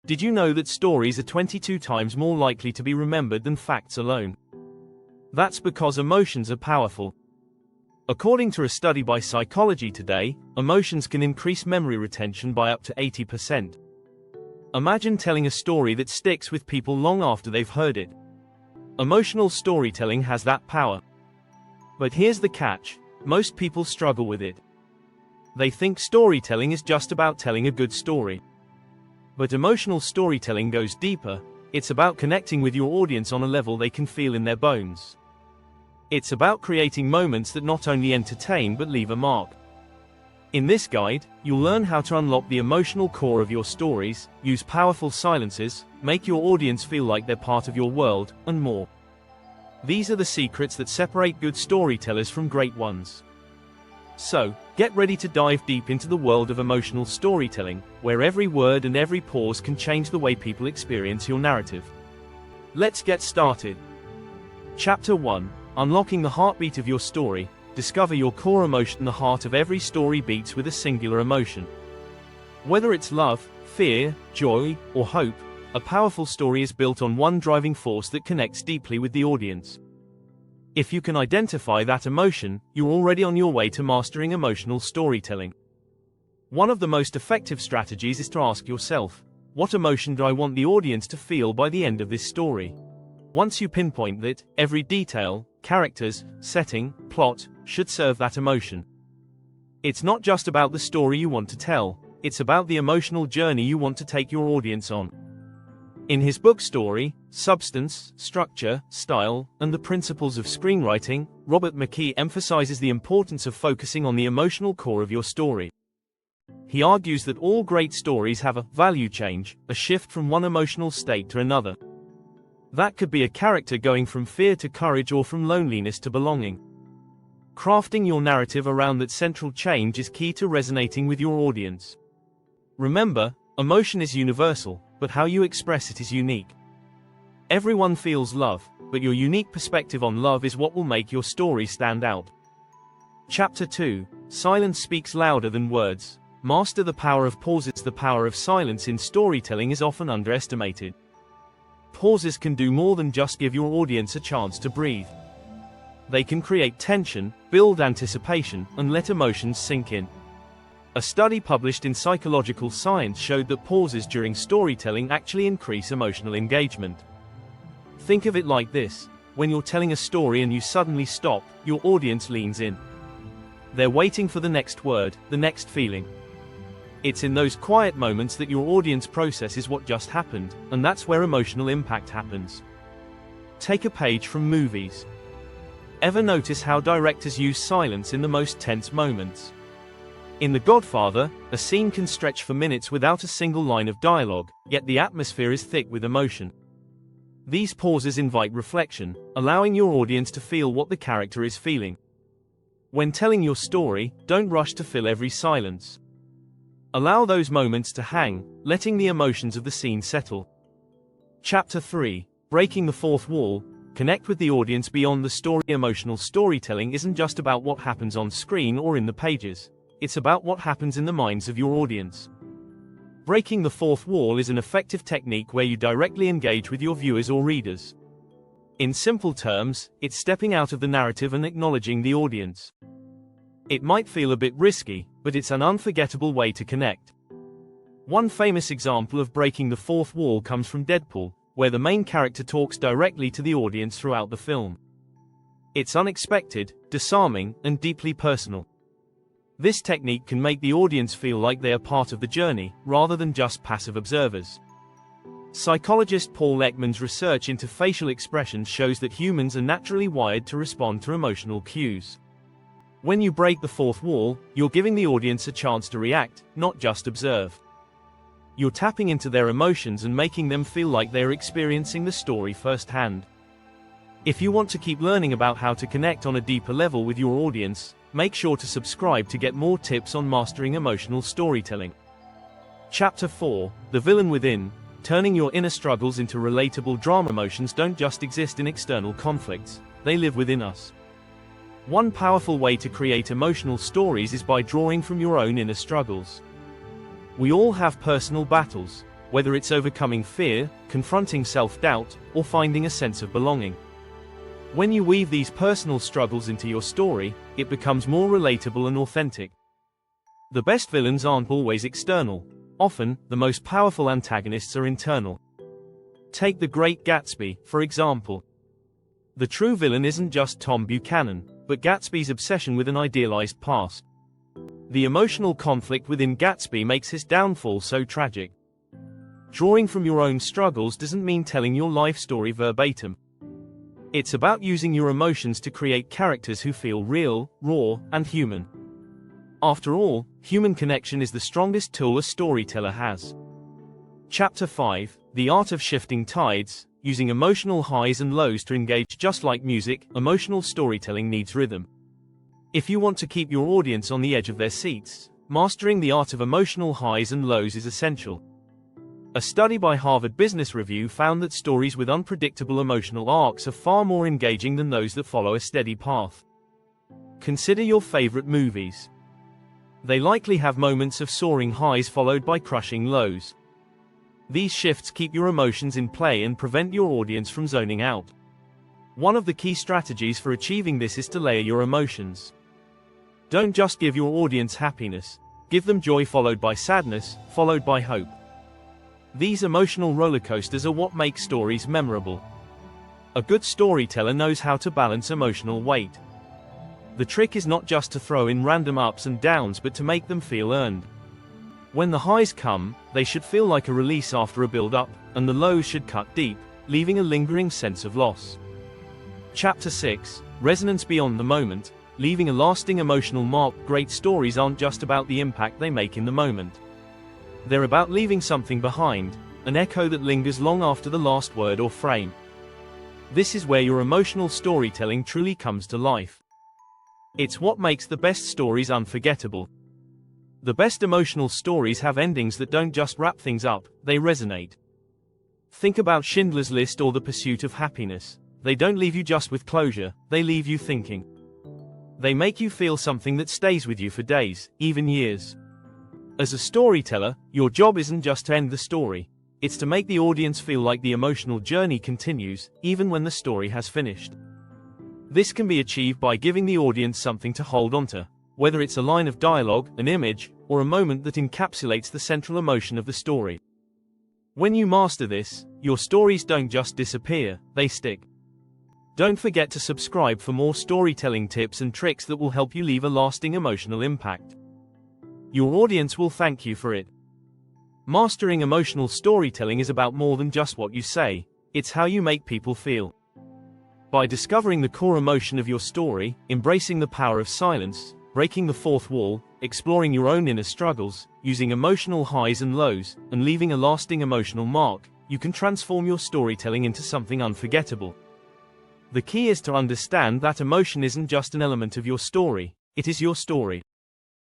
Did you know that stories are 22 times more likely to be remembered than facts alone? That's because emotions are powerful. According to a study by Psychology Today, emotions can increase memory retention by up to 80%. Imagine telling a story that sticks with people long after they've heard it. Emotional storytelling has that power. But here's the catch: most people struggle with it. They think storytelling is just about telling a good story. But emotional storytelling goes deeper. It's about connecting with your audience on a level they can feel in their bones. It's about creating moments that not only entertain but leave a mark. In this guide, you'll learn how to unlock the emotional core of your stories, use powerful silences, make your audience feel like they're part of your world, and more. These are the secrets that separate good storytellers from great ones. So, get ready to dive deep into the world of emotional storytelling, where every word and every pause can change the way people experience your narrative. Let's get started. Chapter 1: Unlocking the heartbeat of your story. Discover your core emotion. The heart of every story beats with a singular emotion. Whether it's love, fear, joy, or hope, a powerful story is built on one driving force that connects deeply with the audience. If you can identify that emotion, you're already on your way to mastering emotional storytelling. One of the most effective strategies is to ask yourself, what emotion do I want the audience to feel by the end of this story? Once you pinpoint that, every detail, characters, setting, plot, should serve that emotion. It's not just about the story you want to tell, it's about the emotional journey you want to take your audience on. In his book Story, Substance, Structure, Style, and the Principles of Screenwriting, Robert McKee emphasizes the importance of focusing on the emotional core of your story. He argues that all great stories have a value change, a shift from one emotional state to another. That could be a character going from fear to courage or from loneliness to belonging. Crafting your narrative around that central change is key to resonating with your audience. Remember, emotion is universal, but how you express it is unique. Everyone feels love, but your unique perspective on love is what will make your story stand out. Chapter 2: Silence speaks louder than words. Master the power of pauses. The power of silence in storytelling is often underestimated. Pauses can do more than just give your audience a chance to breathe. They can create tension, build anticipation, and let emotions sink in. A study published in Psychological Science showed that pauses during storytelling actually increase emotional engagement. Think of it like this: when you're telling a story and you suddenly stop, your audience leans in. They're waiting for the next word, the next feeling. It's in those quiet moments that your audience processes what just happened, and that's where emotional impact happens. Take a page from movies. Ever notice how directors use silence in the most tense moments? In The Godfather, a scene can stretch for minutes without a single line of dialogue, yet the atmosphere is thick with emotion. These pauses invite reflection, allowing your audience to feel what the character is feeling. When telling your story, don't rush to fill every silence. Allow those moments to hang, letting the emotions of the scene settle. Chapter 3: Breaking the Fourth Wall. Connect with the audience beyond the story. Emotional storytelling isn't just about what happens on screen or in the pages. It's about what happens in the minds of your audience. Breaking the fourth wall is an effective technique where you directly engage with your viewers or readers. In simple terms, it's stepping out of the narrative and acknowledging the audience. It might feel a bit risky, but it's an unforgettable way to connect. One famous example of breaking the fourth wall comes from Deadpool, where the main character talks directly to the audience throughout the film. It's unexpected, disarming, and deeply personal. This technique can make the audience feel like they are part of the journey, rather than just passive observers. Psychologist Paul Ekman's research into facial expressions shows that humans are naturally wired to respond to emotional cues. When you break the fourth wall, you're giving the audience a chance to react, not just observe. You're tapping into their emotions and making them feel like they're experiencing the story firsthand. If you want to keep learning about how to connect on a deeper level with your audience, make sure to subscribe to get more tips on mastering emotional storytelling. Chapter 4: The Villain Within. Turning your inner struggles into relatable drama. Emotions don't just exist in external conflicts, they live within us. One powerful way to create emotional stories is by drawing from your own inner struggles. We all have personal battles, whether it's overcoming fear, confronting self-doubt, or finding a sense of belonging. When you weave these personal struggles into your story, it becomes more relatable and authentic. The best villains aren't always external. Often, the most powerful antagonists are internal. Take The Great Gatsby, for example. The true villain isn't just Tom Buchanan, but Gatsby's obsession with an idealized past. The emotional conflict within Gatsby makes his downfall so tragic. Drawing from your own struggles doesn't mean telling your life story verbatim. It's about using your emotions to create characters who feel real, raw, and human. After all, human connection is the strongest tool a storyteller has. Chapter 5, The Art of Shifting Tides, Using Emotional Highs and Lows to Engage. Just like music, emotional storytelling needs rhythm. If you want to keep your audience on the edge of their seats, mastering the art of emotional highs and lows is essential. A study by Harvard Business Review found that stories with unpredictable emotional arcs are far more engaging than those that follow a steady path. Consider your favorite movies. They likely have moments of soaring highs followed by crushing lows. These shifts keep your emotions in play and prevent your audience from zoning out. One of the key strategies for achieving this is to layer your emotions. Don't just give your audience happiness. Give them joy followed by sadness, followed by hope. These emotional rollercoasters are what make stories memorable. A good storyteller knows how to balance emotional weight. The trick is not just to throw in random ups and downs but to make them feel earned. When the highs come, they should feel like a release after a build-up, and the lows should cut deep, leaving a lingering sense of loss. Chapter 6, Resonance Beyond the Moment, Leaving a Lasting Emotional Mark. Great stories aren't just about the impact they make in the moment. They're about leaving something behind, an echo that lingers long after the last word or frame. This is where your emotional storytelling truly comes to life. It's what makes the best stories unforgettable. The best emotional stories have endings that don't just wrap things up, they resonate. Think about Schindler's List or The Pursuit of Happiness. They don't leave you just with closure, they leave you thinking. They make you feel something that stays with you for days, even years. As a storyteller, your job isn't just to end the story. It's to make the audience feel like the emotional journey continues, even when the story has finished. This can be achieved by giving the audience something to hold onto, whether it's a line of dialogue, an image, or a moment that encapsulates the central emotion of the story. When you master this, your stories don't just disappear, they stick. Don't forget to subscribe for more storytelling tips and tricks that will help you leave a lasting emotional impact. Your audience will thank you for it. Mastering emotional storytelling is about more than just what you say, it's how you make people feel. By discovering the core emotion of your story, embracing the power of silence, breaking the fourth wall, exploring your own inner struggles, using emotional highs and lows, and leaving a lasting emotional mark, you can transform your storytelling into something unforgettable. The key is to understand that emotion isn't just an element of your story, it is your story.